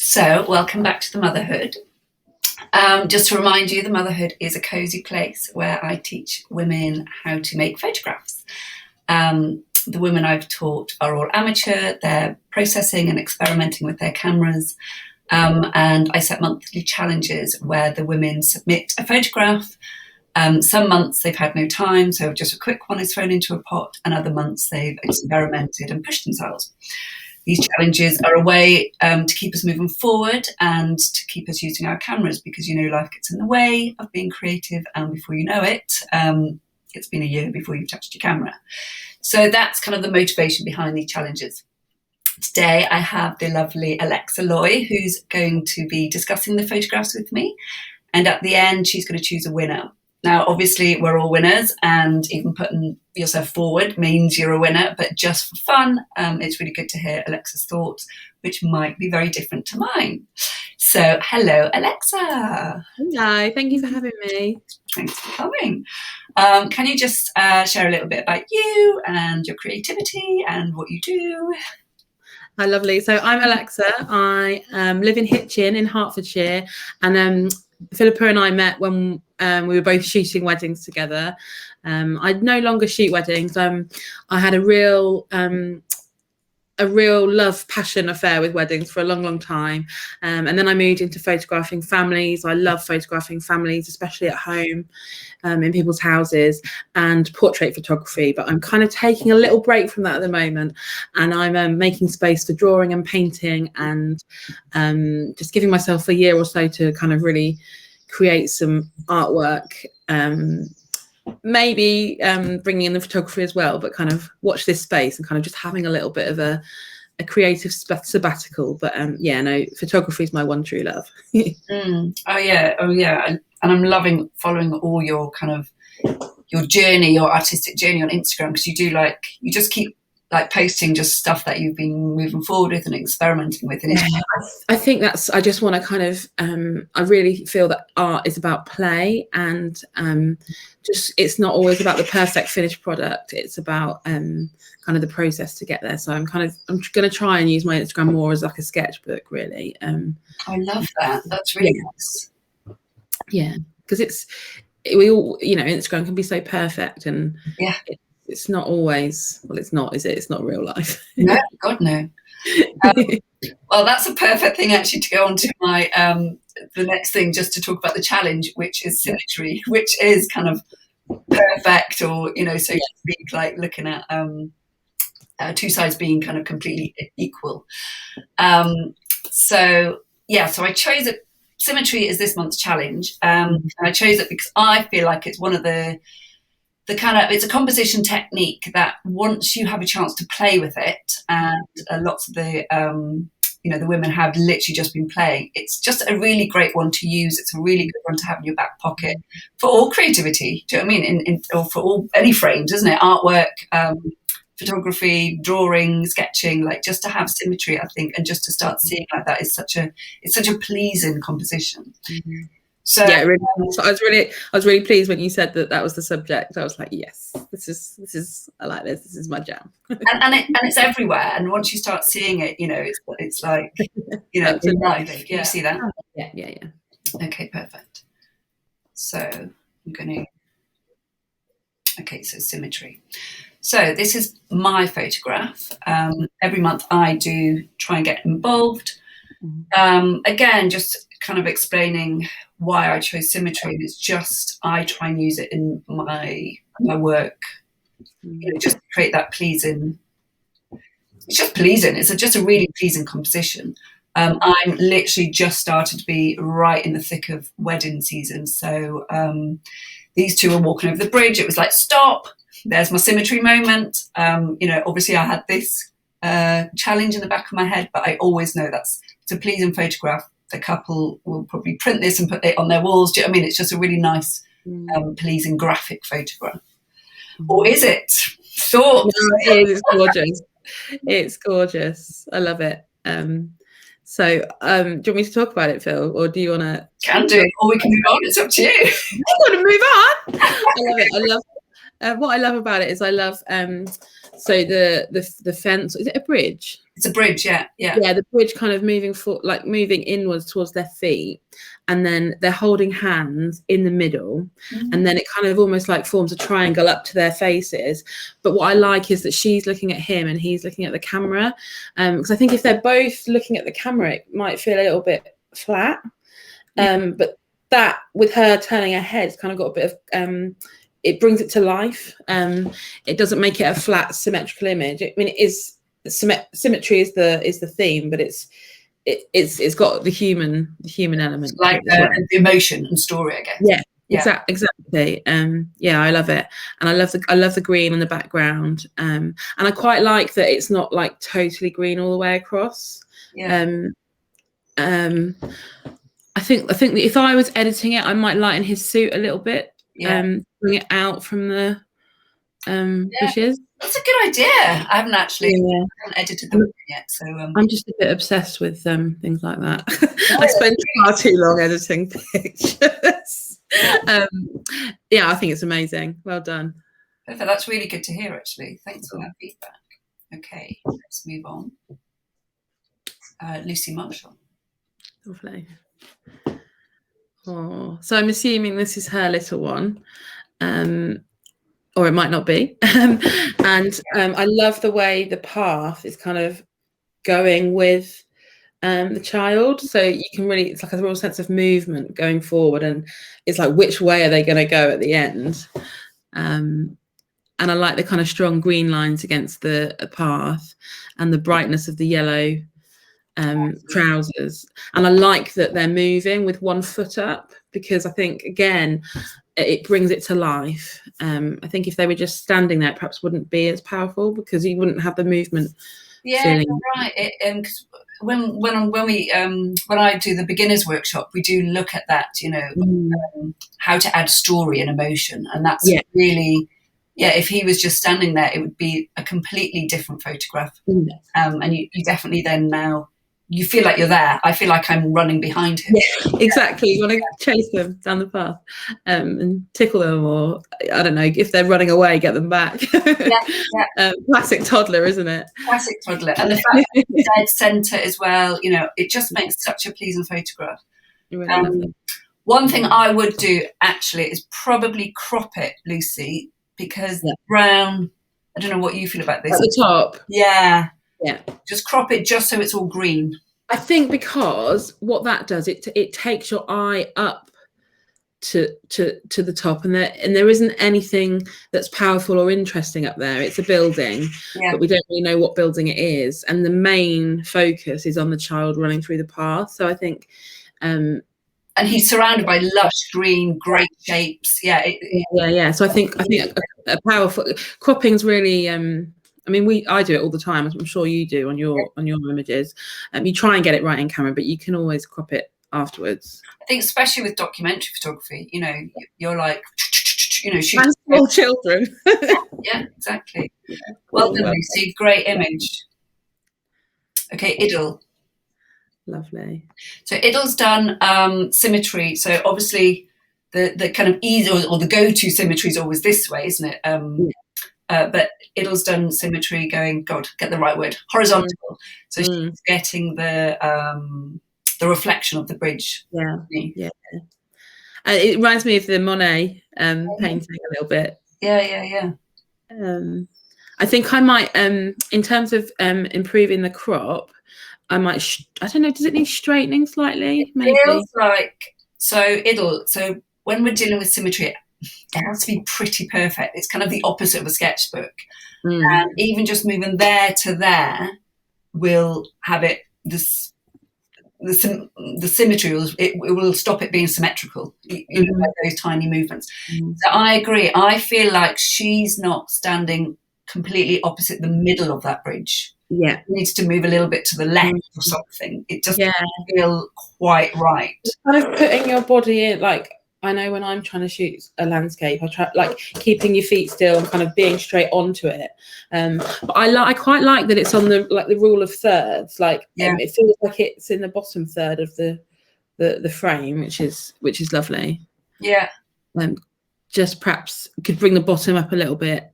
So, welcome back to the Motherhood. Just to remind you, the Motherhood is a cosy place where I teach women how to make photographs. The women I've taught are all amateur, they're processing and experimenting with their cameras. And I set monthly challenges where the women submit a photograph. Some months they've had no time, so just a quick one is thrown into a pot, and other months they've experimented and pushed themselves. These challenges are a way to keep us moving forward and to keep us using our cameras, because, you know, life gets in the way of being creative, and before you know it, it's been a year before you've touched your camera. So that's kind of the motivation behind these challenges. Today I have the lovely Alexa Loy, who's going to be discussing the photographs with me, and at the end she's going to choose a winner. Now, obviously, we're all winners, and even putting yourself forward means you're a winner, but just for fun, it's really good to hear Alexa's thoughts, which might be very different to mine. So, hello, Alexa. Hi, thank you for having me. Thanks for coming. Can you just share a little bit about you and your creativity and what you do? Hi, lovely. So I'm Alexa. I live in Hitchin in Hertfordshire, and Philippa and I met when we were both shooting weddings together. I no longer shoot weddings. I had a real love passion affair with weddings for a long time, and then I moved into photographing families. I love photographing families, especially at home, in people's houses, and portrait photography, but I'm kind of taking a little break from that at the moment, and I'm making space for drawing and painting, and just giving myself a year or so to kind of really create some artwork, maybe bringing in the photography as well, but kind of watch this space and kind of just having a little bit of a creative sabbatical. But yeah, no, photography is my one true love. Oh yeah, and I'm loving following all your kind of your journey, your artistic journey on Instagram, because you just keep like posting just stuff that you've been moving forward with and experimenting with. And I think I just want to kind of, I really feel that art is about play, and just, it's not always about the perfect finished product. It's about kind of the process to get there. So I'm going to try and use my Instagram more as like a sketchbook, really. I love that. That's really nice. Yeah, because we all, you know, Instagram can be so perfect, and yeah. It's not always, well, it's not, is it? It's not real life. No, God, no. Well, that's a perfect thing actually to go on to my, the next thing, just to talk about the challenge, which is symmetry, which is kind of perfect, or, you know, so to speak, like looking at two sides being kind of completely equal. So I chose it. Symmetry is this month's challenge. And I chose it because I feel like it's one of it's a composition technique that once you have a chance to play with it, and lots of the the women have literally just been playing, it's just a really great one to use. It's a really good one to have in your back pocket for all creativity. Do you know what I mean? Or for all any frames, isn't it? Artwork, photography, drawing, sketching, like just to have symmetry, I think, and just to start seeing like that is such a pleasing composition. Mm-hmm. So yeah, really, I was really pleased when you said that was the subject. I was like, yes, this is I like this. This is my jam. and it's everywhere. And once you start seeing it, you know, it's like, you know, it's alive. Can you see that? Yeah. Okay, perfect. So I'm going to. Okay, so symmetry. So this is my photograph. Every month I do try and get involved. Again, just kind of explaining why I chose symmetry. And it's just, I try and use it in my work, you know, just to create that pleasing. It's just pleasing. It's just a really pleasing composition. I'm literally just started to be right in the thick of wedding season. So these two were walking over the bridge. It was like, stop. There's my symmetry moment. You know, obviously I had this challenge in the back of my head, but I always know it's a pleasing photograph. The couple will probably print this and put it on their walls. Do you know what I mean? It's just a really nice, pleasing graphic photograph. Or is it? Thoughts? No, it is. It's gorgeous. It's gorgeous. I love it. So do you want me to talk about it, Phil, or do you want to? Can do, or we can move on. It's up to you. I want to move on. I love it. What I love about it is I love so the fence, is it a bridge? It's a bridge, yeah. Yeah, the bridge kind of moving inwards towards their feet, and then they're holding hands in the middle, and then it kind of almost like forms a triangle up to their faces. But what I like is that she's looking at him and he's looking at the camera, because I think if they're both looking at the camera, it might feel a little bit flat. But that, with her turning her head, it's kind of got a bit of it brings it to life. It doesn't make it a flat symmetrical image. I mean, it is symmetry is the theme, but it's got the human element, it's like the emotion and story, I guess. Exactly. I love it, and I love the green on the background, and I quite like that it's not like totally green all the way across. I think that if I was editing it, I might lighten his suit a little bit, bring it out from the bushes. That's a good idea. I haven't actually edited them yet, so I'm just a bit obsessed with things like that. I spend far too long editing pictures. I think it's amazing. Well done. Perfect. That's really good to hear, actually. Thanks for that feedback. Okay, let's move on. Lucy Marshall. Lovely. Oh, so I'm assuming this is her little one. Or it might not be. I love the way the path is kind of going with the child. So you can really, it's like a real sense of movement going forward, and it's like, which way are they going to go at the end? And I like the kind of strong green lines against the path and the brightness of the yellow trousers. And I like that they're moving with one foot up, because I think, again, it brings it to life. I think if they were just standing there, it perhaps wouldn't be as powerful, because you wouldn't have the movement. You're right. Cause when I do the beginners workshop, we do look at that, how to add story and emotion, and that's really, if he was just standing there, it would be a completely different photograph. And you definitely then now, you feel like you're there. I feel like I'm running behind him. Yeah, exactly. You want to chase them down the path and tickle them, or I don't know, if they're running away, get them back. Classic toddler, isn't it? Classic toddler. And the fact that it's dead centre as well, it just makes such a pleasing photograph. Really one thing I would do actually is probably crop it, Lucy, because the brown, I don't know what you feel about this. At the top. Yeah. Just crop it just so it's all green. I think because what that does, it takes your eye up to the top, and there isn't anything that's powerful or interesting up there. It's a building, but we don't really know what building it is, and the main focus is on the child running through the path. So I think and he's surrounded by lush green, great shapes. So I think a powerful cropping's really I do it all the time, as I'm sure you do on your images. You try and get it right in camera, but you can always crop it afterwards. I think especially with documentary photography, you're like, and small children. Yeah, exactly. Well done, Lucy. Great image. Okay, Idle. Lovely. So Idle's done symmetry. So obviously the kind of easy or the go-to symmetry is always this way, isn't it? But Idle's done symmetry going, get the right word, horizontal. So she's getting the reflection of the bridge. Yeah. It reminds me of the Monet painting a little bit. Yeah. I think I might, in terms of improving the crop, I might, I don't know, does it need straightening slightly? Maybe. It feels like, so when we're dealing with symmetry, it has to be pretty perfect. It's kind of the opposite of a sketchbook. And even just moving there to there will have it, the symmetry, it will stop it being symmetrical, like those tiny movements. So I agree. I feel like she's not standing completely opposite the middle of that bridge. It needs to move a little bit to the left or something. It just doesn't feel quite right. It's kind of putting your body in, like, I know when I'm trying to shoot a landscape, I try like keeping your feet still and kind of being straight onto it. But I quite like that it's on the rule of thirds. Like it feels like it's in the bottom third of the frame, which is lovely. Yeah. just perhaps could bring the bottom up a little bit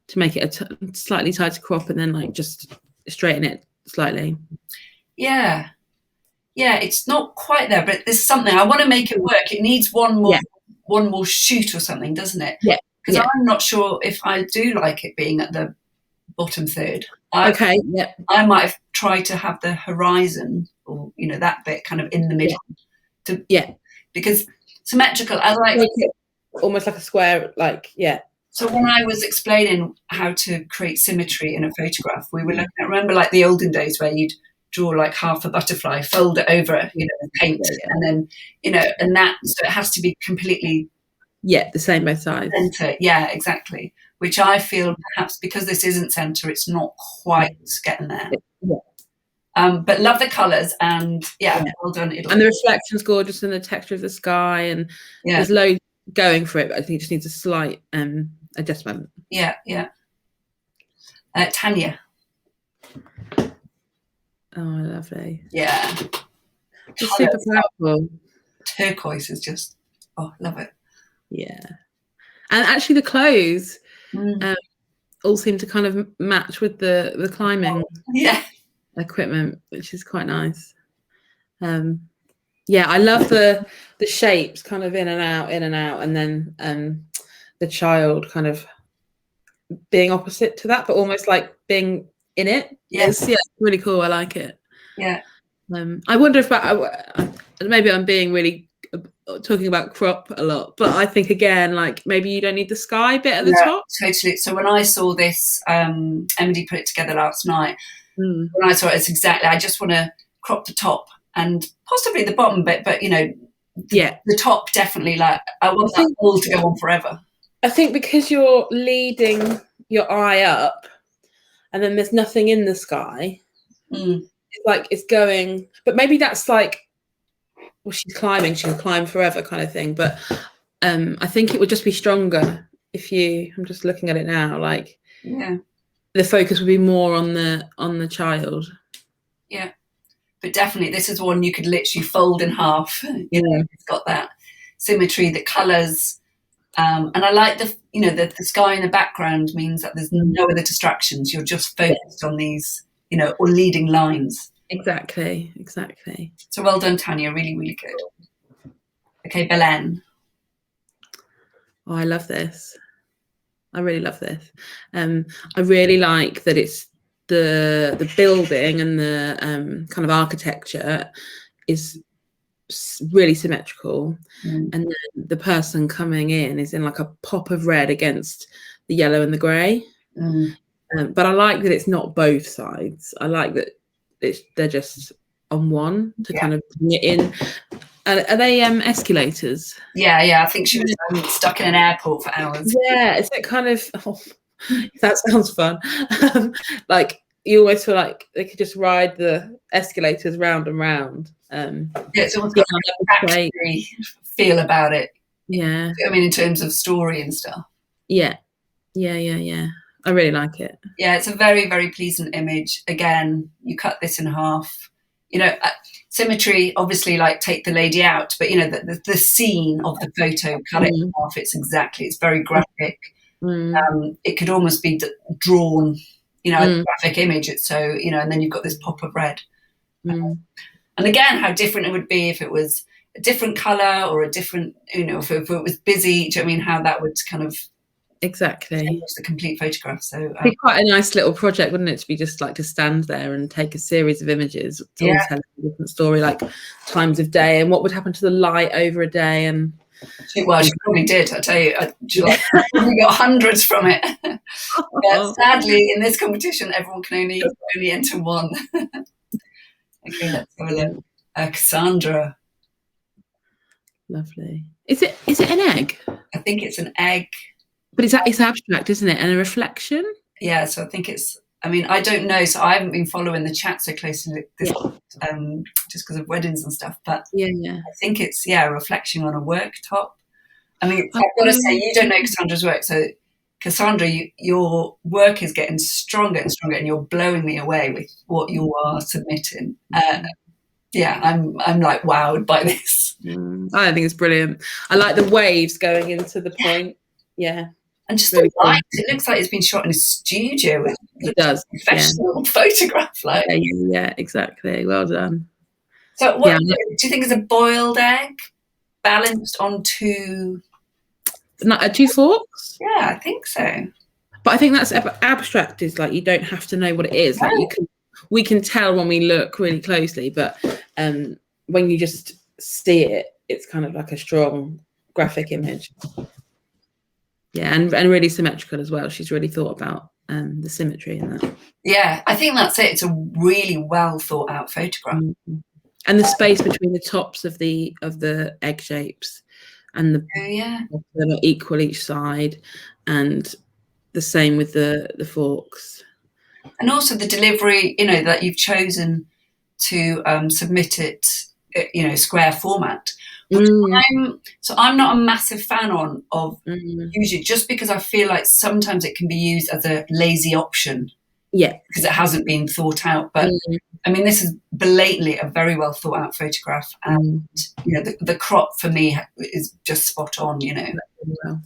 to make it a slightly tighter crop, and then like just straighten it slightly. Yeah, it's not quite there, but there's something. I want to make it work. It needs one more shoot or something, doesn't it? Yeah. Because I'm not sure if I do like it being at the bottom third. I might have tried to have the horizon, or that bit kind of in the middle. Because symmetrical, I like almost like a square, So when I was explaining how to create symmetry in a photograph, we were looking at, remember like the olden days where you'd draw like half a butterfly, fold it over, paint it, and then, and that, so it has to be completely the same both sides. Center, yeah, exactly. Which I feel perhaps because this isn't center, it's not quite getting there. But love the colours, and well done. And the reflection's gorgeous, and the texture of the sky, and there's loads going for it, but I think it just needs a slight adjustment. Tanya. Oh, lovely. Yeah. It's super powerful. Turquoise is just, love it. Yeah. And actually the clothes all seem to kind of match with the climbing equipment, which is quite nice. I love the shapes kind of in and out, and then the child kind of being opposite to that, but almost like being in it. It's really cool. I like it. I wonder if maybe I'm being really talking about crop a lot, but I think again, like maybe you don't need the sky bit at the top. Totally. So when I saw this, Emily put it together last night. When I saw it, it's exactly, I just want to crop the top and possibly the bottom bit, but the top definitely, like I want that all to go on forever. I think because you're leading your eye up and then there's nothing in the sky, it's like it's going, but maybe that's like, well, she's climbing, she can climb forever kind of thing. But I think it would just be stronger if I'm just looking at it now, like the focus would be more on the child. Yeah. But definitely this is one you could literally fold in half. It's got that symmetry, the colours. And I like the sky in the background means that there's no other distractions. You're just focused on these, or leading lines. Exactly. So well done, Tanya. Really, really good. Okay, Belen. Oh, I love this. I really love this. I really like that it's the building and the kind of architecture is really symmetrical, and then the person coming in is in like a pop of red against the yellow and the grey. But I like that it's not both sides. I like that they're just on one to kind of bring it in. Are they escalators? I think she was stuck in an airport for hours. It's that kind of that sounds fun. Like you always feel like they could just ride the escalators round and round. It's almost got a factory feel about it. I mean, in terms of story and stuff. Yeah. I really like it. Yeah, it's a very, very pleasant image. Again, you cut this in half. Symmetry, obviously, like take the lady out, but the scene of the photo, cut it in half. It's very graphic. It could almost be drawn, a graphic image. It's so, and then you've got this pop of red. And again, how different it would be if it was a different colour or a different, if it was busy. Do you know what I mean? How that would kind of change the complete photograph. So it'd be quite a nice little project, wouldn't it, to be just like to stand there and take a series of images to all tell a different story, like times of day and what would happen to the light over a day. And she probably did, I tell you. She probably got hundreds from it. But sadly, in this competition, everyone can only enter one. Okay, let's have a look. Cassandra. Lovely. Is it an egg? I think it's an egg. But it's abstract, isn't it? And a reflection? Yeah, so I think I don't know. So I haven't been following the chat so closely just because of weddings and stuff. But I think it's, a reflection on a worktop. I mean, I've got to say, you don't know Cassandra's work. So Cassandra, your work is getting stronger and stronger, and you're blowing me away with what you are submitting. I'm like wowed by this. I think it's brilliant. I like the waves going into the point. Yeah. And just Really the light. It looks like it's been shot in a studio. It does. Professional photograph, like. Yeah, exactly. Well done. So what do you think is a boiled egg balanced on two forks? Yeah, I think so. But I think that's abstract, is like you don't have to know what it is. Like we can tell when we look really closely, but when you just see it, it's kind of like a strong graphic image. Yeah, and really symmetrical as well. She's really thought about the symmetry in that. Yeah, I think that's it. It's a really well thought out photograph. And the space between the tops of the egg shapes and the equal each side, and the same with the forks. And also the delivery, that you've chosen to submit it, square format. I'm not a massive fan of usually, just because I feel like sometimes it can be used as a lazy option. Yeah. Because it hasn't been thought out. But I mean, this is blatantly a very well thought out photograph. And, the crop for me is just spot on, Well.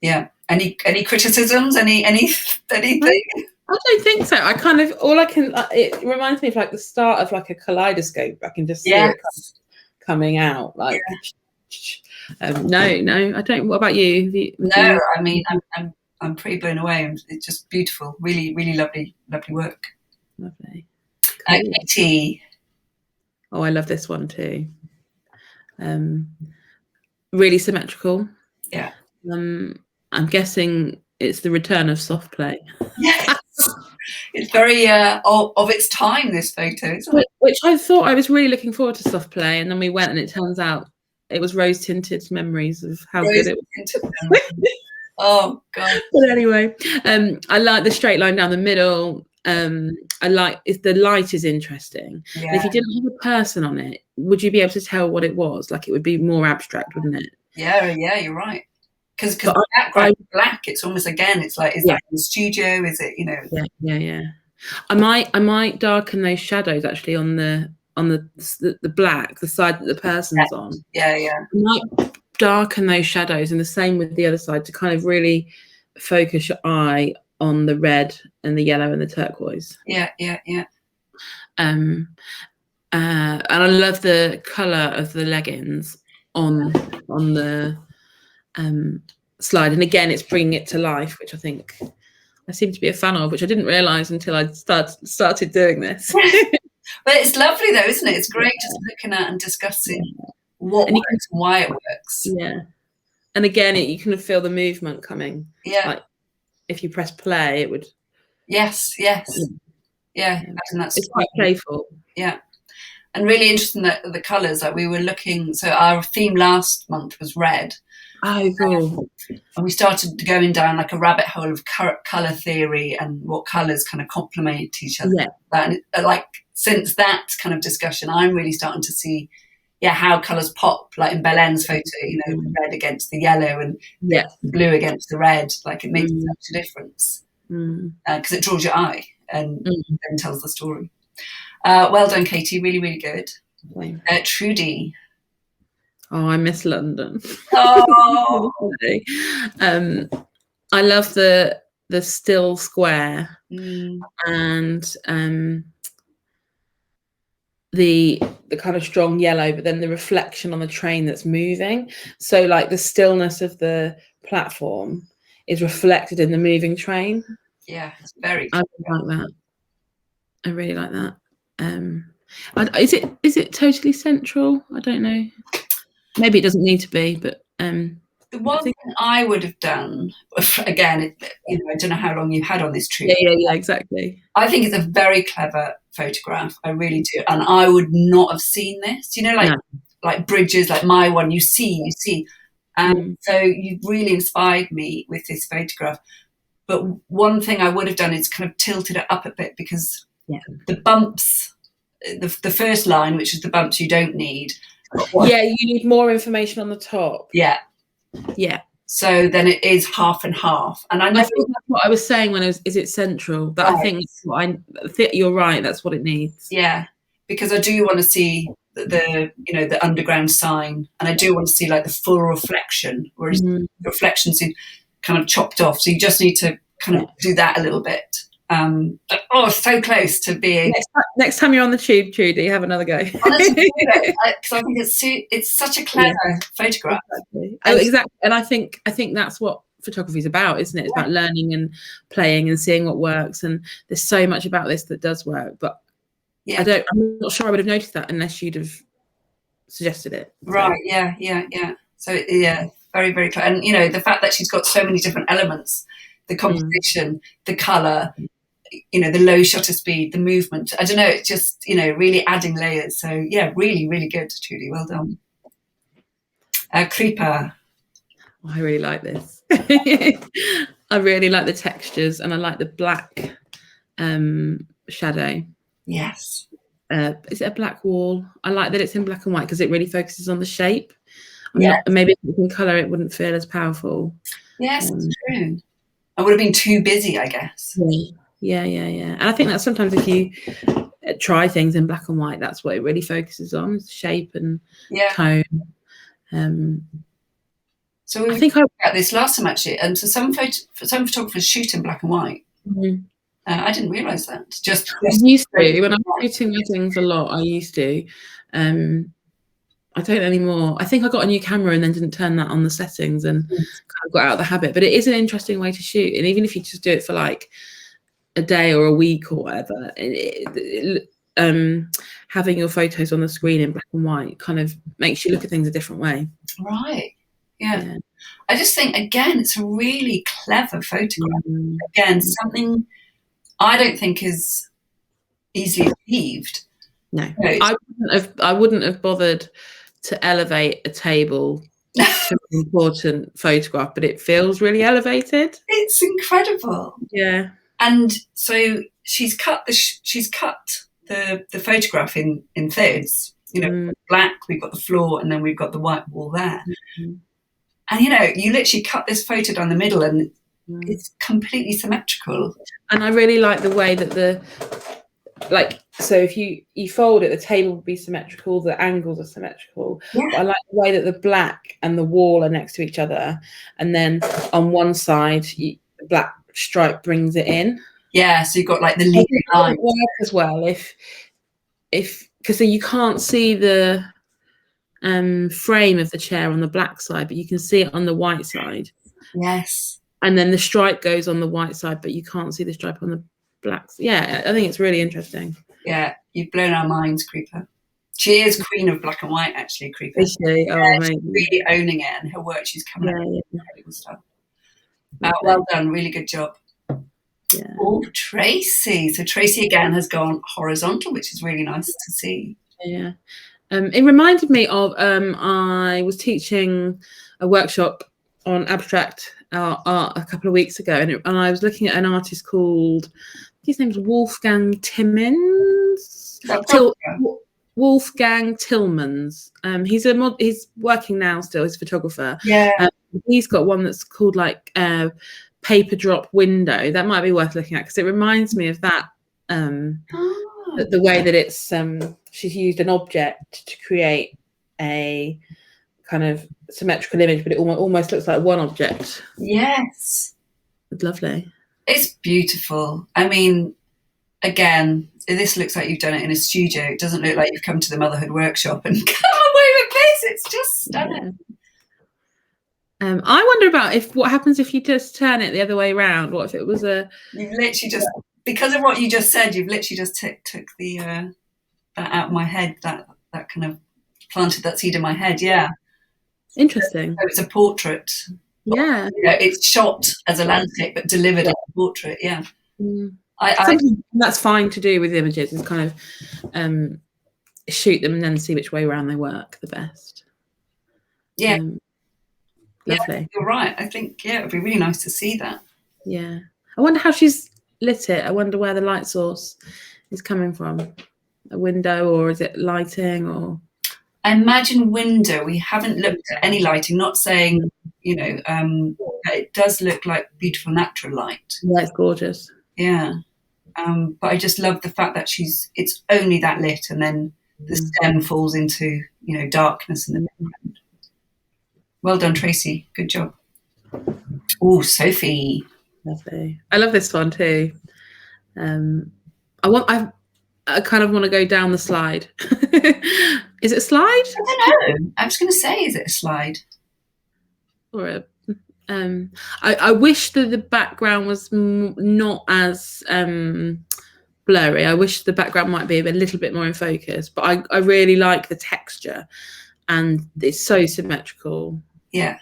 Yeah. Any criticisms? Anything? I don't think so. I kind of, it reminds me of like the start of like a kaleidoscope. I can just see it coming out. Like, no, I don't. What about you? No, I mean, I'm pretty blown away. It's just beautiful. Really, really lovely work. Lovely. Katie. Oh, I love this one too. Really symmetrical. Yeah. I'm guessing it's the return of soft play. Yes. It's very of its time, this photo, isn't it? Which I thought I was really looking forward to soft play, and then we went and it turns out it was rose tinted memories of how good it was. Oh God. But anyway, I like the straight line down the middle. I like if the light is interesting. Yeah. And if you didn't have a person on it, would you be able to tell what it was? Like, it would be more abstract, wouldn't it? Yeah, you're right. Because the background is black, it's almost, again, it's like, is that in the studio? Is it, Yeah. I might darken those shadows actually on the black, the side that the person's on. Yeah. I might darken those shadows, and the same with the other side, to kind of really focus your eye on the red and the yellow and the turquoise. Yeah. And I love the colour of the leggings on the slide, and again it's bringing it to life, which I think I seem to be a fan of, which I didn't realise until I started doing this. But it's lovely though, isn't it? It's great just looking at and discussing what works and why it works. Yeah. And again, you can feel the movement coming. Yeah. Like if you press play, it would. Yes. Yeah. And that's it's quite playful. Yeah. And really interesting that the colours, like we were looking, so our theme last month was red. Oh, cool. And we started going down like a rabbit hole of colour theory and what colours kind of complement each other. Yeah. And like since that kind of discussion, I'm really starting to see, how colours pop. Like in Belen's photo, the red against the yellow and the blue against the red. Like it makes such a difference because it draws your eye and then tells the story. Well done, Katie. Really, really good. Trudy. Oh, I miss London. Oh. I love the still square and the kind of strong yellow, but then the reflection on the train that's moving. So like the stillness of the platform is reflected in the moving train. Yeah, it's very. I like that. I really like that. Is it totally central? I don't know. Maybe it doesn't need to be, but the one thing I would have done, again, I don't know how long you had on this trip. Yeah, exactly. I think it's a very clever photograph. I really do, and I would not have seen this. Like bridges, like my one. You see, and so you've really inspired me with this photograph. But one thing I would have done is kind of tilted it up a bit because the bumps, the first line, which is the bumps you don't need. Yeah, you need more information on the top. Yeah. So then it is half and half, and I think that's what I was saying when is it central? But I think you're right. That's what it needs. Yeah, because I do want to see the underground sign, and I do want to see like the full reflection, whereas the reflections are kind of chopped off, so you just need to kind of do that a little bit. So close to being. Next time you're on the tube, Trudy, have another go. Honestly, because I think it's such a clever photograph. Exactly. Exactly. And I think that's what photography is about, isn't it? It's about learning and playing and seeing what works. And there's so much about this that does work, but I'm not sure I would have noticed that unless you'd have suggested it. Right. Yeah. So very, very clever. And the fact that she's got so many different elements, the composition, the colour, the low shutter speed, the movement. I don't know, it's just, really adding layers. So yeah, really, really good, Trudy. Well done. Creeper. Oh, I really like this. I really like the textures, and I like the black shadow. Yes. Is it a black wall? I like that it's in black and white because it really focuses on the shape. Yes. Maybe if it's in colour, it wouldn't feel as powerful. Yes, it's true. I would have been too busy, I guess. Yeah. And I think that sometimes if you try things in black and white, that's what it really focuses on, is shape and tone. So we talked about this last time, actually. And so some photographers shoot in black and white. I didn't realise that. I used to. When I was shooting weddings a lot, I used to. I don't anymore. I think I got a new camera and then didn't turn that on the settings and kind of got out of the habit. But it is an interesting way to shoot. And even if you just do it for like a day or a week or whatever, having your photos on the screen in black and white kind of makes you look at things a different way. Right. Yeah. I just think, again, it's a really clever photograph. Again, something I don't think is easily achieved. No. I wouldn't have bothered to elevate a table to an important photograph, but it feels really elevated. It's incredible. Yeah. And so she's cut the photograph in thirds. Black, we've got the floor, and then we've got the white wall there. And you literally cut this photo down the middle, and it's completely symmetrical. And I really like the way that so if you fold it, the table will be symmetrical, the angles are symmetrical. Yeah. I like the way that the black and the wall are next to each other, and then on one side, the black stripe brings it in. Yeah, so you've got like the leading line as well. If because you can't see the frame of the chair on the black side, but you can see it on the white side. Yes. And then the stripe goes on the white side, but you can't see the stripe on the black. Yeah, I think it's really interesting. Yeah, you've blown our minds, Creeper. She is queen of black and white, actually, Creeper. Is she? She's really owning it, and her work, she's coming out with incredible stuff. Well done, really good job. Yeah. Oh, Tracy. So Tracy again has gone horizontal, which is really nice to see. Yeah. It reminded me of I was teaching a workshop on abstract art a couple of weeks ago, and I was looking at an artist called, his name's Wolfgang Timmins. Wolfgang Tillmans. He's working now still. He's a photographer. Yeah. He's got one that's called like Paper Drop Window. That might be worth looking at because it reminds me of that. The way that it's she's used an object to create a kind of symmetrical image, but it almost looks like one object. Yes. It's lovely. It's beautiful. I mean, again, this looks like you've done it in a studio. It doesn't look like you've come to the Motherhood workshop and come away with this. It's just stunning. Yeah. I wonder about what happens if you just turn it the other way around. What if it was you've literally just, because of what you just said, you've literally just took the that out of my head, that kind of planted that seed in my head. Yeah. Interesting. So it's a portrait. Yeah. It's shot as a landscape, but delivered as a portrait. Yeah. That's fine to do with images, is kind of shoot them and then see which way around they work the best. Yeah. Lovely. Yeah, you're right. I think, it would be really nice to see that. Yeah. I wonder how she's lit it. I wonder where the light source is coming from. A window, or is it lighting, or? I imagine window. We haven't looked at any lighting, not saying, it does look like beautiful natural light. Yeah, it's gorgeous. Yeah. But I just love the fact that it's only that lit, and then the stem falls into, darkness in the background. Well done, Tracy. Good job. Oh, Sophie. Lovely. I love this one too. I kind of want to go down the slide. Is it a slide? I don't know. I was going to say, is it a slide? Or I wish that the background was not as blurry. I wish the background might be a little bit more in focus, but I really like the texture, and it's so symmetrical. Yeah.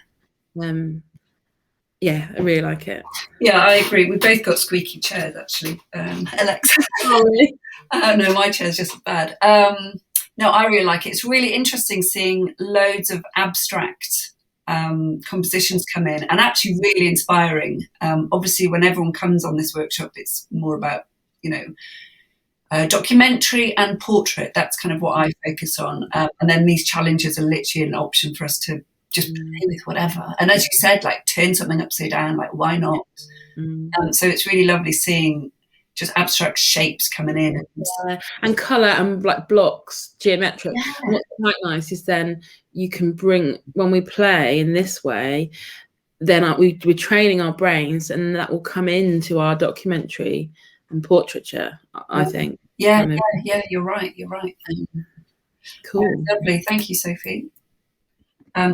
Yeah, I really like it. Yeah, I agree. We've both got squeaky chairs, actually. Alexa. Oh, really? No, my chair's just bad. No, I really like it. It's really interesting seeing loads of abstract compositions come in, and actually really inspiring. Obviously, when everyone comes on this workshop, it's more about, documentary and portrait. That's kind of what I focus on. And then these challenges are literally an option for us to just play with whatever. And as you said, like turn something upside down, like why not? So it's really lovely seeing just abstract shapes coming in. And colour and like blocks, geometric. Yeah. And what's quite nice is then you can bring, when we play in this way, then we're training our brains, and that will come into our documentary and portraiture, I think. Yeah, you're right. Cool. Lovely. Thank you, Sophie.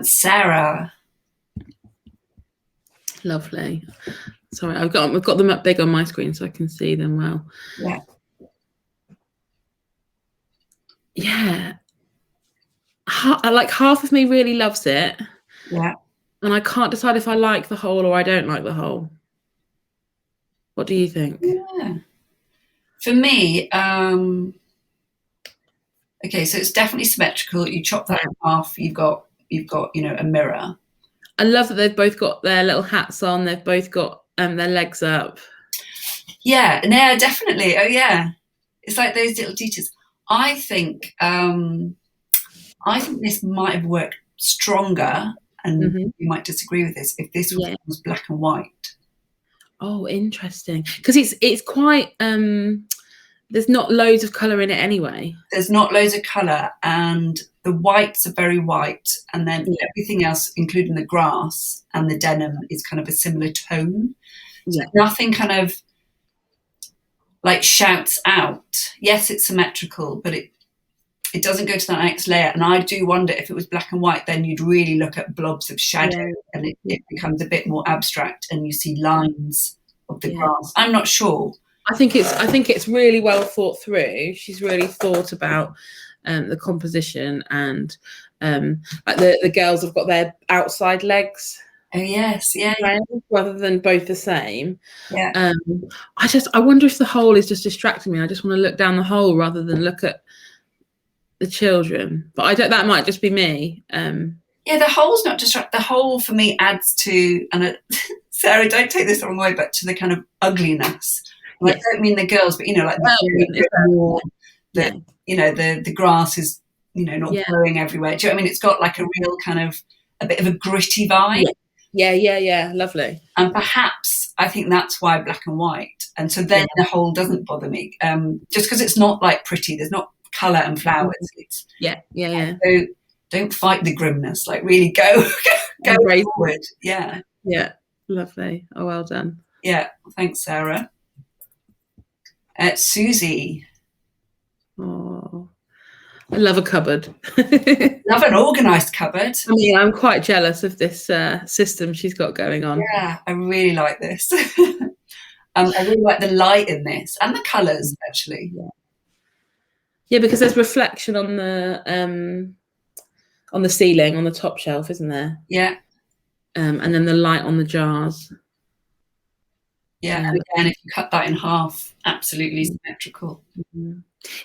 Sarah. Lovely. Sorry, I've got them up big on my screen so I can see them well. Yeah. Yeah. Half of me really loves it. Yeah. And I can't decide if I like the whole or I don't like the whole. What do you think? Yeah. For me, okay, so it's definitely symmetrical. You chop that in half, you've got a mirror. I love that they've both got their little hats on. They've both got their legs up. Yeah, definitely. Oh yeah, it's like those little details. I think this might have worked stronger, and you might disagree with this, if this was black and white. Oh, interesting. Because it's quite. There's not loads of colour in it anyway. There's not loads of colour, and the whites are very white, and then everything else, including the grass and the denim, is kind of a similar tone. Yeah. So nothing kind of like shouts out. Yes, it's symmetrical, but it doesn't go to that next layer. And I do wonder, if it was black and white, then you'd really look at blobs of shadow, and it becomes a bit more abstract, and you see lines of the grass. I'm not sure. I think it's really well thought through. She's really thought about the composition, and like the girls have got their outside legs. Oh yes, yeah. Rather than both the same. Yeah. I wonder if the whole is just distracting me. I just want to look down the hole rather than look at the children. But I don't. That might just be me. Yeah, the hole's not distract. The hole for me adds to, and Sarah, don't take this the wrong way, but to the kind of ugliness. I don't mean the girls, but like the grass is not growing everywhere. Do you know what I mean? It's got like a real kind of a bit of a gritty vibe. Yeah, lovely. And perhaps I think that's why black and white. And so then the whole doesn't bother me, just because it's not like pretty. There's not colour and flowers. It's yeah. So don't fight the grimness. Like really go forward. Yeah. Lovely. Oh, well done. Yeah, thanks, Sarah. Susie. Oh, I love a cupboard. Love an organised cupboard. I mean, I'm quite jealous of this system she's got going on. Yeah, I really like this. I really like the light in this, and the colours actually. Yeah, because there's reflection on the ceiling on the top shelf, isn't there? Yeah. And then the light on the jars. Yeah, and again, if you cut that in half, absolutely symmetrical.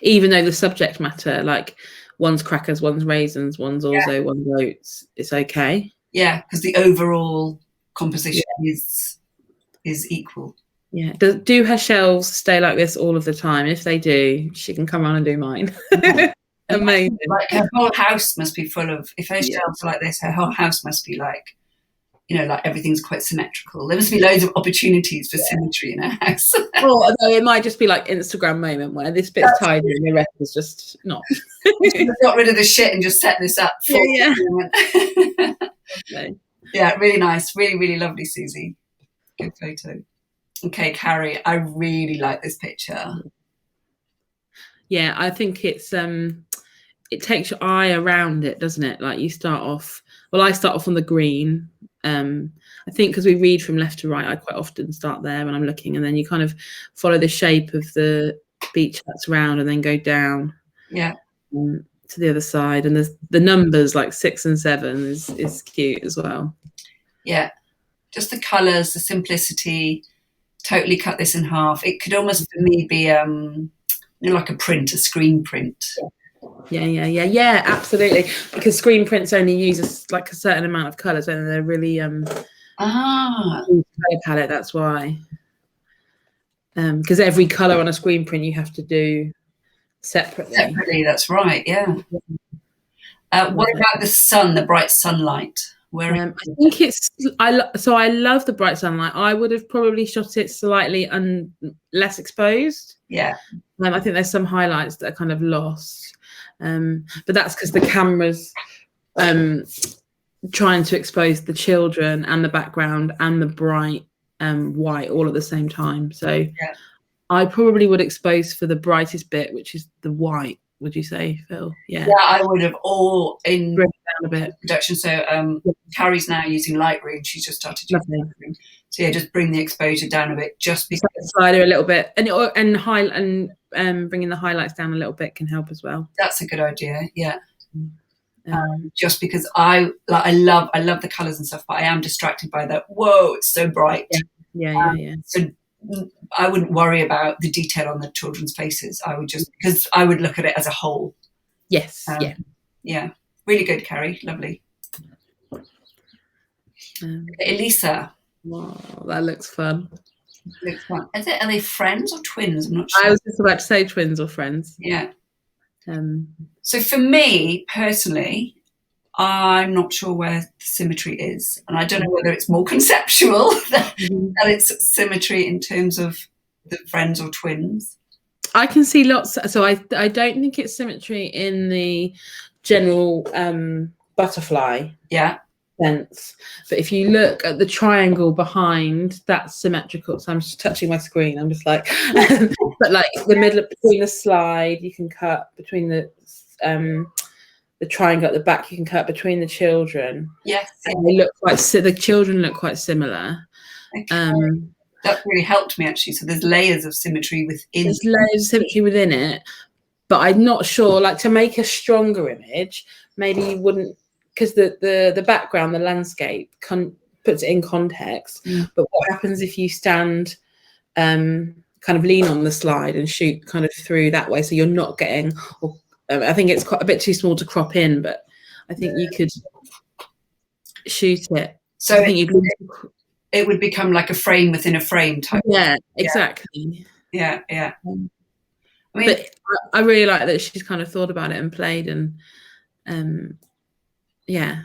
Even though the subject matter, like one's crackers, one's raisins, one's orzo, one's oats, it's okay. Yeah, because the overall composition is equal. Yeah. Do her shelves stay like this all of the time? If they do, she can come around and do mine. Amazing. Like her whole house must be full of. If her shelves are like this, her whole house must be like you know, like everything's quite symmetrical. There must be loads of opportunities for symmetry in our house. Or although it might just be like Instagram moment where this bit's tidy and the rest is just not. We've got rid of the shit and just set this up. Yeah. Yeah, really nice. Really, really lovely, Susie. Good photo. Okay, Carrie, I really like this picture. Yeah, I think it's it takes your eye around it, doesn't it? Like you start off, well, I start off on the green. I think because we read from left to right, I quite often start there when I'm looking, and then you kind of follow the shape of the beach that's round and then go down to the other side. And there's the numbers like 6 and 7 is cute as well. Yeah, just the colours, the simplicity, totally cut this in half. It could almost for me be you know, like a print, a screen print. Yeah, absolutely. Because screen prints only use like a certain amount of colours, and they're really colour palette. That's why. Because every colour on a screen print you have to do separately. Separately, that's right. Yeah. What about the sun, the bright sunlight? I think it's. I love the bright sunlight. I would have probably shot it slightly less exposed. Yeah. I think there's some highlights that are kind of lost. But that's because the camera's trying to expose the children and the background and the bright white all at the same time. So I probably would expose for the brightest bit, which is the white. Would you say, Phil? Yeah, I would have all in bring it down a bit. Production. So Carrie's now using Lightroom. She's just started using Lightroom. So yeah, just bring the exposure down a bit, just because slider a little bit, and bringing the highlights down a little bit can help as well. That's a good idea. Yeah. Just because I love the colours and stuff, but I am distracted by that. Whoa, it's so bright. Yeah. So I wouldn't worry about the detail on the children's faces. I would just, because I would look at it as a whole. Yes. Yeah. Really good, Carrie. Lovely. Elisa. Wow, that looks fun. Looks fun. Are they friends or twins? I'm not sure. I was just about to say twins or friends. Yeah. So for me personally, I'm not sure where the symmetry is, and I don't know whether it's more conceptual that it's symmetry in terms of the friends or twins. I can see lots. So I don't think it's symmetry in the general butterfly sense, but if you look at the triangle behind, that's symmetrical. So I'm just touching my screen. I'm just like, but like the middle between the slide, you can cut between the triangle at the back. You can cut between the children. Yes, and they look quite. The children look quite similar. Okay. That really helped me actually. So there's layers of symmetry within. There's layers of symmetry within it, but I'm not sure. Like to make a stronger image, maybe you wouldn't. Because the background, the landscape, puts it in context. But what happens if you stand, kind of lean on the slide and shoot kind of through that way? So you're not getting. I think it's quite a bit too small to crop in, but I think you could shoot it. So I think it would become like a frame within a frame type. Yeah, exactly. Yeah. I mean, but I really like that she's kind of thought about it and played and. Yeah,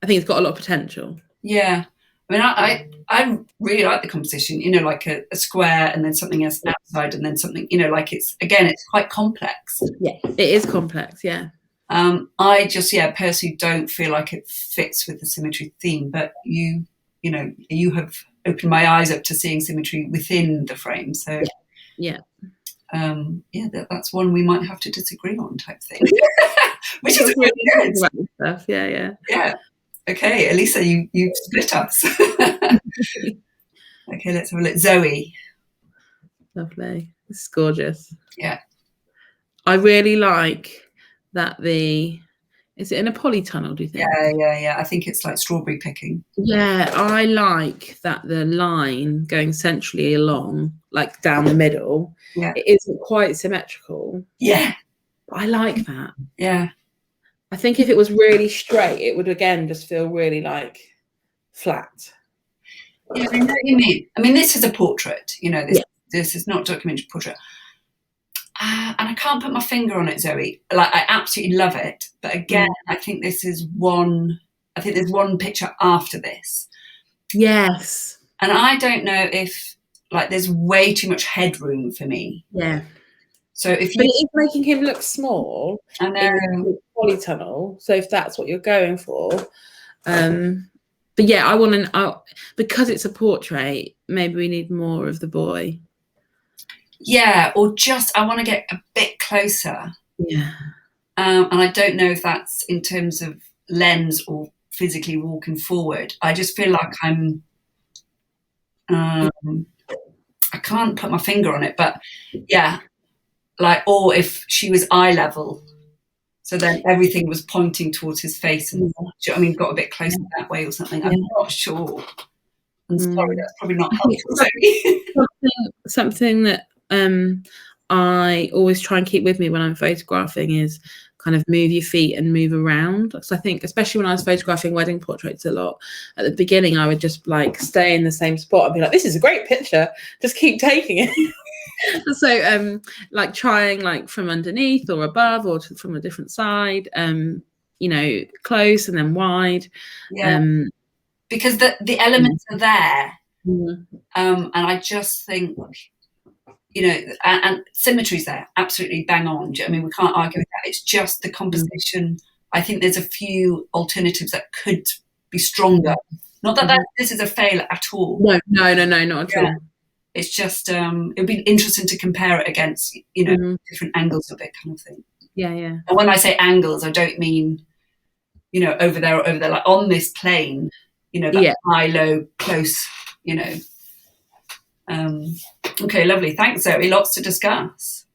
I think it's got a lot of potential. Yeah, I mean, I really like the composition. You know, like a square and then something else outside and then something. You know, like it's quite complex. Yeah, it is complex. Yeah. I just personally don't feel like it fits with the symmetry theme. But you have opened my eyes up to seeing symmetry within the frame. So yeah. That's one we might have to disagree on, type thing. Which is really good stuff. Yeah. Okay, Elisa, you split us. Okay, let's have a look. Zoe. Lovely. This is gorgeous. Yeah. I really like that is it in a polytunnel, do you think? Yeah. I think it's like strawberry picking. Yeah, I like that the line going centrally along, like down the middle, it isn't quite symmetrical. Yeah. But I like that. Yeah. I think if it was really straight, it would again just feel really like flat. Yeah, I know what you mean. I mean, this is a portrait, you know, this is not a documentary portrait. And I can't put my finger on it, Zoe. Like, I absolutely love it. But again, I think there's one picture after this Yes. And I don't know if, like, there's way too much headroom for me. Yeah. So if But you, it is making him look small I in know, the polytunnel. So if that's what you're going for, but yeah, I want to, because it's a portrait. Maybe we need more of the boy. yeah, or just I want to get a bit closer. Yeah. And I don't know if that's in terms of lens or physically walking forward. I just feel like I can't put my finger on it, but yeah, like, or if she was eye level, so then everything was pointing towards his face, and I mean, got a bit closer that way or something. I'm not sure. I'm sorry, that's probably not helpful. Something that I always try and keep with me when I'm photographing is kind of move your feet and move around. So I think, especially when I was photographing wedding portraits a lot, at the beginning I would just like stay in the same spot and be like, this is a great picture, just keep taking it. So like trying like from underneath or above or from a different side, close and then wide. Because the elements are there. Mm-hmm. And I just think, and symmetry's there, absolutely bang on. I mean, we can't argue with that. It's just the composition. I think there's a few alternatives that could be stronger. Not that this is a fail at all. No, not at all. It's just it would be interesting to compare it against, different angles of it, kind of thing. Yeah. And when I say angles, I don't mean, over there or over there, like on this plane, that high, low, close, Okay, lovely. Thanks, Zoe. Lots to discuss.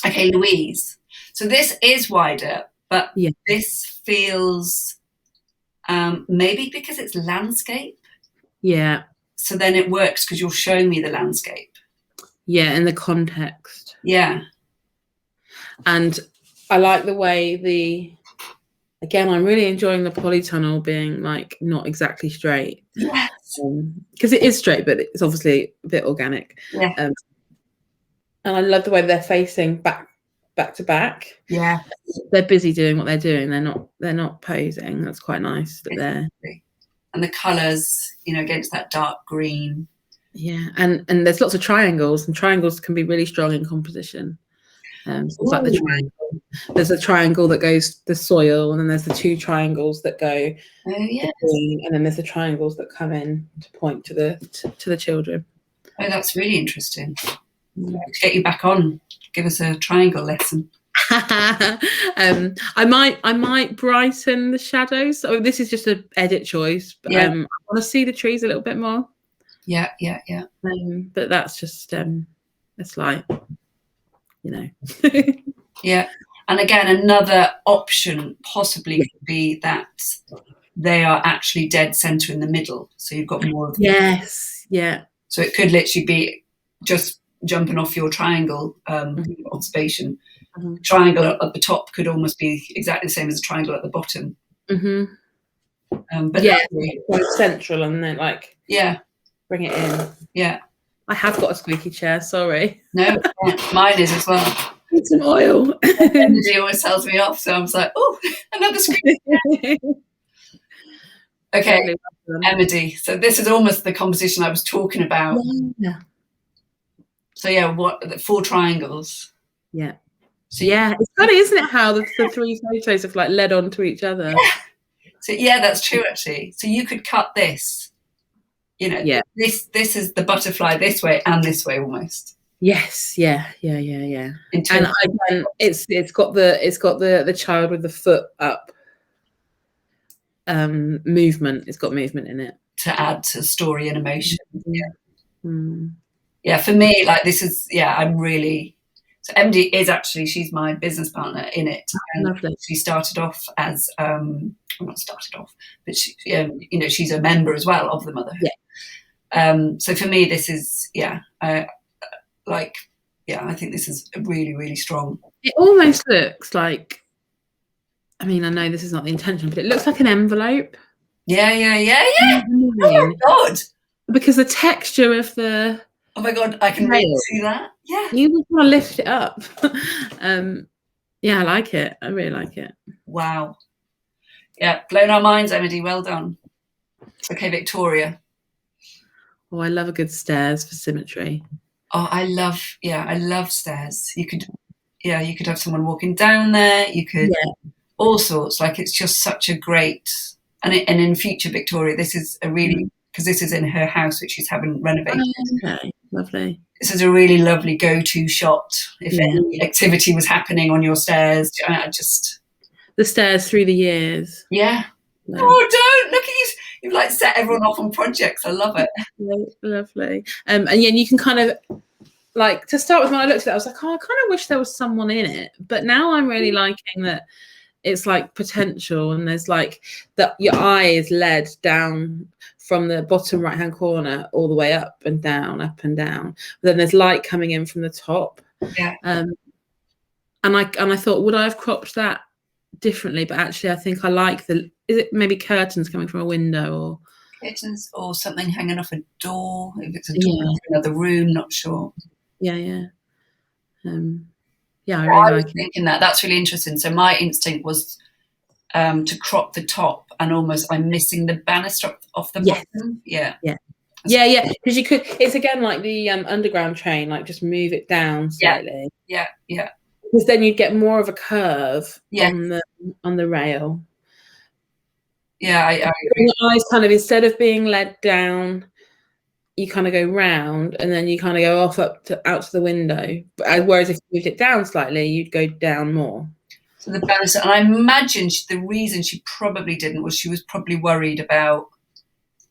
Okay, Louise. So this is wider, but this feels maybe because it's landscape. Yeah. So then it works because you're showing me the landscape. Yeah, in the context. Yeah. And I like the way again, I'm really enjoying the polytunnel being like not exactly straight. Yes. Because it is straight, but it's obviously a bit organic. Yeah. And I love the way they're facing back to back. Yeah. They're busy doing what they're doing. They're not posing. That's quite nice that they're. And the colours, against that dark green. Yeah, and there's lots of triangles, and triangles can be really strong in composition. So it's like the triangle. There's a triangle that goes the soil, and then there's the two triangles that go the green, and then there's the triangles that come in to point to the children. Oh, that's really interesting. To get you back on, give us a triangle lesson. I might brighten the shadows. So this is just an edit choice, but I want to see the trees a little bit more. Yeah. But that's just it's like, Yeah. And again, another option possibly could be that they are actually dead center in the middle, so you've got more of them. Yes. Yeah. So it could literally be just jumping off your triangle observation. Triangle at the top could almost be exactly the same as a triangle at the bottom. But central, and then bring it in. Yeah. I have got a squeaky chair. Sorry. No, mine is as well. Need some oil. Energy always tells me off, so I'm just like, oh, another squeaky chair. Okay, Emily. So this is almost the composition I was talking about. Yeah. So what 4 triangles? Yeah. So it's funny, isn't it, how the 3 photos have like led on to each other? So that's true actually. So you could cut this. This is the butterfly this way and this way almost. Yes. Yeah. And again, it's got the child with the foot up. Movement. It's got movement in it to add to story and emotion. Yeah. For me, like this is I'm really. So MD is actually, she's my business partner in it. And she started off as, not started off, but she, she's a member as well of the Motherhood. Yeah. So for me, this is, I think this is really, really strong. It almost looks like, I mean, I know this is not the intention, but it looks like an envelope. Yeah. Oh my God. Because the texture of the... Oh my God, I can really see that. Yeah. You just want to lift it up. I like it. I really like it. Wow. Yeah, blown our minds, Emily. Well done. Okay, Victoria. Oh, I love a good stairs for symmetry. Oh, I love stairs. You could have someone walking down there. You could Yeah. all sorts. Like, it's just such a great, and in future Victoria, this is a really, because this is in her house which she's having renovated. Okay, lovely. This is a really lovely go-to shot if Yeah. any activity was happening on your stairs. The stairs through the years. Yeah. No. Oh, don't look at you. You've like set everyone off on projects. I love it. Lovely. And yeah, you can kind of, like, to start with, when I looked at it, I was like, oh, I kind of wish there was someone in it. But now I'm really liking that it's like potential, and there's like that your eye is led down from the bottom right hand corner all the way up and down, up and down. But then there's light coming in from the top. Yeah. And I thought, would I have cropped that differently? But actually, I think I like is it maybe curtains coming from a window, or curtains, or something hanging off a door? If it's a door to another room, not sure. Yeah. Yeah, I really like was thinking that's really interesting. So my instinct was to crop the top, and almost I'm missing the banister off the bottom. Yeah. Because you could. It's again like the underground train, like just move it down slightly. Yeah. Because then you'd get more of a curve on the rail. Yeah, I agree. Your eyes kind of, instead of being led down, you kind of go round, and then you kind of go off out to the window. Whereas if you moved it down slightly, you'd go down more. So the banister, and I imagine the reason she probably didn't was she was probably worried about,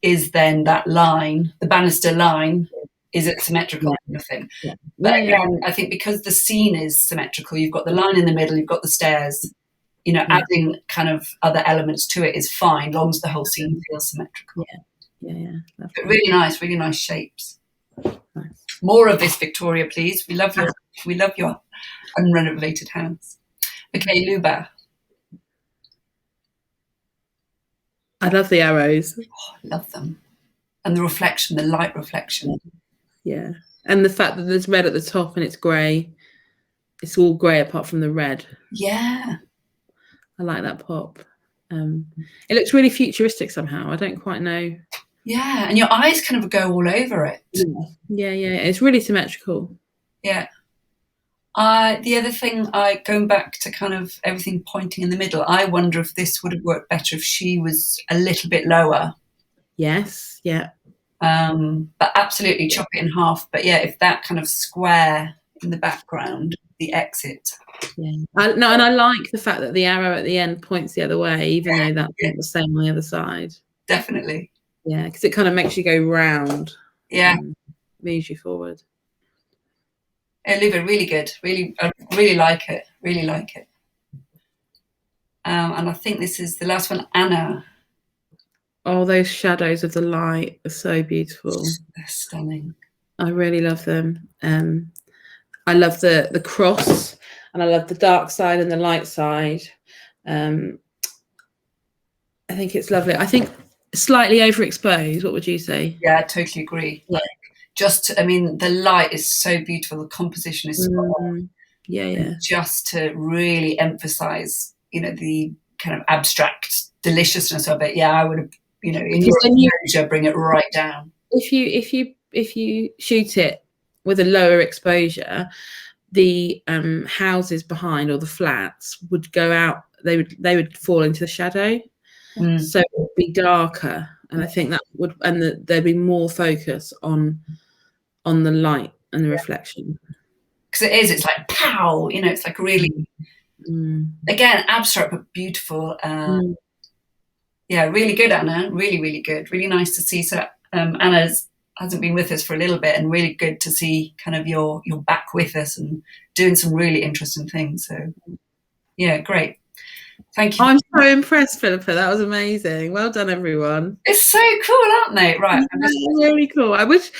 is then that line, the banister line, is it symmetrical kind of thing? Yeah. But again, I think because the scene is symmetrical, you've got the line in the middle, you've got the stairs, adding kind of other elements to it is fine, as long as the whole scene feels symmetrical. Yeah. But really nice shapes. Nice. More of this, Victoria, please. We love your unrenovated house. Okay, Luba. I love the arrows. Oh, I love them. And the reflection, the light reflection. Yeah. And the fact that there's red at the top and it's grey. It's all grey apart from the red. Yeah. I like that pop. It looks really futuristic somehow. I don't quite know. Yeah, and your eyes kind of go all over it. Yeah. It's really symmetrical. Yeah. The other thing, going back to kind of everything pointing in the middle, I wonder if this would have worked better if she was a little bit lower. Yes, yeah. But absolutely chop it in half. But yeah, if that kind of square in the background, the exit. Yeah. And I like the fact that the arrow at the end points the other way, even though that's not the same on the other side. Definitely. Yeah, because it kind of makes you go round. Yeah. Moves you forward. Oliver, really good. I really like it. Really like it. And I think this is the last one, Anna. Oh, those shadows of the light are so beautiful. They're stunning. I really love them. I love the cross, and I love the dark side and the light side. I think it's lovely. I think slightly overexposed. What would you say? Yeah, I totally agree. Yeah. The light is so beautiful. The composition is spot on. Yeah. Just to really emphasize, the kind of abstract deliciousness of it. Yeah, I would have, in your exposure, bring it right down. If you shoot it with a lower exposure, the houses behind, or the flats, would go out. They would fall into the shadow, so it would be darker. And I think that would, and there'd be more focus on the light and the reflection. Because it's like pow, it's like really, again, abstract but beautiful. Yeah, really good, Anna. Really, really good. Really nice to see. So Anna hasn't been with us for a little bit, and really good to see kind of you're back with us and doing some really interesting things. So yeah, great. Thank you. I'm so impressed, Philippa. That was amazing. Well done, everyone. It's so cool, aren't they? Right. Really cool. I wish,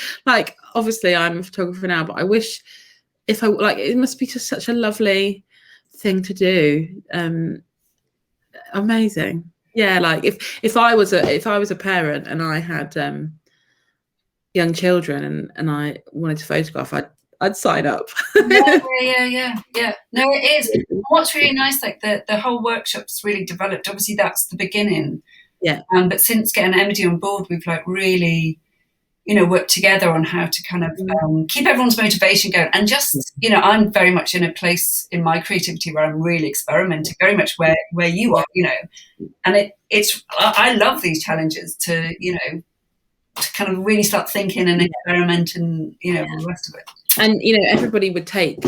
obviously I'm a photographer now, but I wish it must be just such a lovely thing to do. Amazing. Yeah, if I was a parent and I had young children and I wanted to photograph, I'd sign up. Yeah. No, it is. What's really nice, the whole workshop's really developed. Obviously, that's the beginning. Yeah. But since getting Emily on board, we've really, work together on how to kind of keep everyone's motivation going. And just, I'm very much in a place in my creativity where I'm really experimenting, very much where you are, and I love these challenges to kind of really start thinking and experiment and, all the rest of it. And, everybody would take,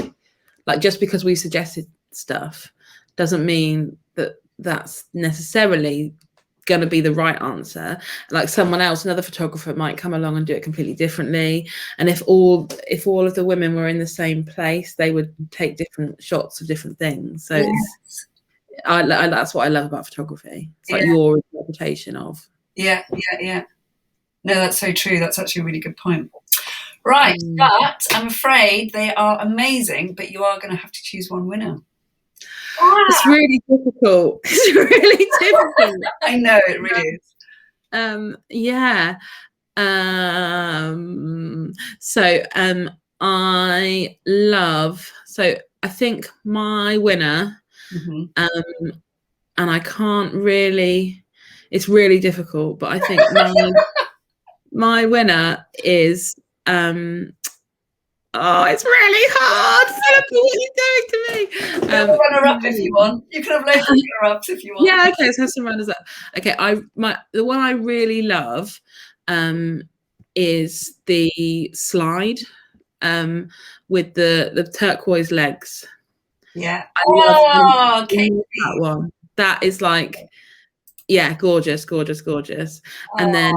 like, just because we suggested stuff doesn't mean that that's necessarily going to be the right answer. Like someone else, another photographer might come along and do it completely differently. And if all of the women were in the same place, they would take different shots of different things. So that's what I love about photography. It's like your interpretation of. Yeah. No, that's so true. That's actually a really good point. Right, but I'm afraid they are amazing, but you are going to have to choose one winner. It's really difficult. It's really difficult. I know, it really is. I think my winner, and I can't really, it's really difficult, but I think my winner is, it's really hard, Philippa. What are you doing to me? You can have a runner-up if you want. You can have loads of runner-ups if you want. Yeah, okay, let's have some runners-up. Okay, the one I really love is the slide with the turquoise legs. Yeah. I love that one. That is like, gorgeous. And then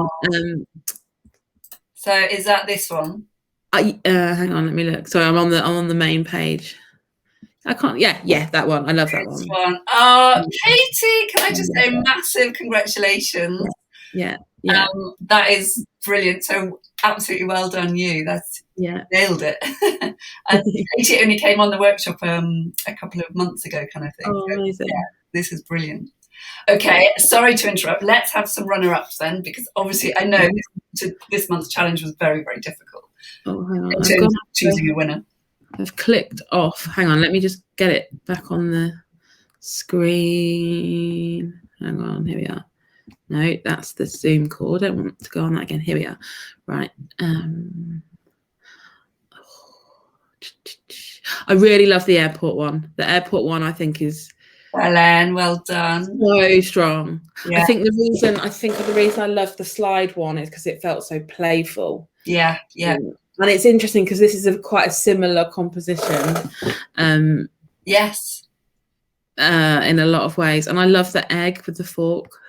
so is that this one? Hang on, let me look. Sorry, I'm on the main page. I can't. Yeah, that one. I love that one. Oh, Katie, can I just say massive congratulations? Yeah. That is brilliant. So absolutely well done, you. Nailed it. And Katie only came on the workshop a couple of months ago, kind of thing. Oh, amazing. Yeah, this is brilliant. Okay, sorry to interrupt. Let's have some runner-ups then, because obviously I know this month's challenge was very, very difficult. Oh, hang on. In terms of choosing a winner. I've clicked off. Hang on, let me just get it back on the screen. Hang on, here we are. No, that's the Zoom call. I don't want to go on that again. Here we are. Right. I really love the airport one. The airport one, I think, is well done. So strong. Yeah. I think the reason I love the slide one is because it felt so playful. Yeah. And it's interesting because this is quite a similar composition. Yes. In a lot of ways. And I love the egg with the fork.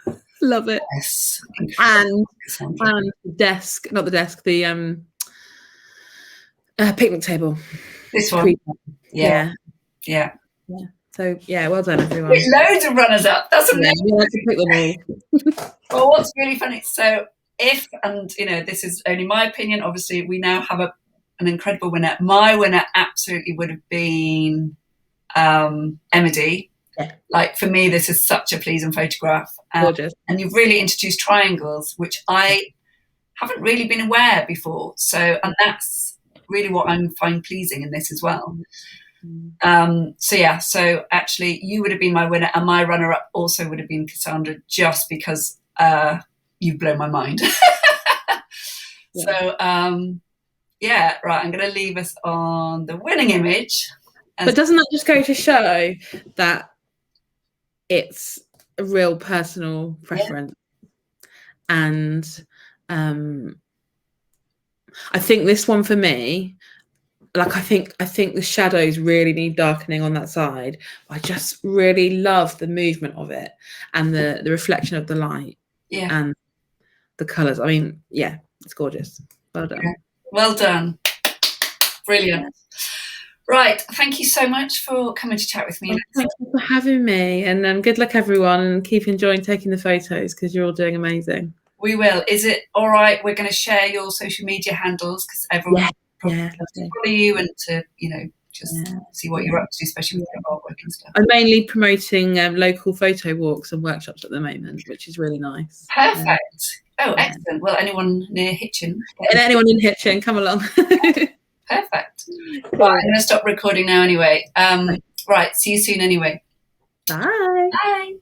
Love it. Yes. And the desk, not the desk, the picnic table. This one. Yeah. So well done, everyone. Loads of runners up. That's amazing. You have to pick them all. Well, what's really funny, so this is only my opinion, obviously we now have an incredible winner. My winner absolutely would have been Emma D. Yeah. Like, for me, this is such a pleasing photograph. Gorgeous. And you've really introduced triangles, which I haven't really been aware before. So, and that's really what I'm finding pleasing in this as well. So actually you would have been my winner, and my runner-up also would have been Cassandra, just because you've blown my mind. So right, I'm going to leave us on the winning image. But doesn't that just go to show that it's a real personal preference? Yeah. And I think this one for me, like I think the shadows really need darkening on that side. I just really love the movement of it and the reflection of the light and the colours. I mean, it's gorgeous. Well done. Yeah. Well done. Brilliant. Right. Thank you so much for coming to chat with me. Thank you for having me, and good luck everyone, and keep enjoying taking the photos because you're all doing amazing. We will. Is it all right? We're going to share your social media handles because everyone to follow you and to just see what you're up to, especially with your artwork and stuff. I'm mainly promoting local photo walks and workshops at the moment, which is really nice. Perfect. Excellent. Well, anyone near Hitchin? And anyone in Hitchin, come along. Perfect. Right, I'm going to stop recording now anyway. Right, see you soon anyway. Bye. Bye.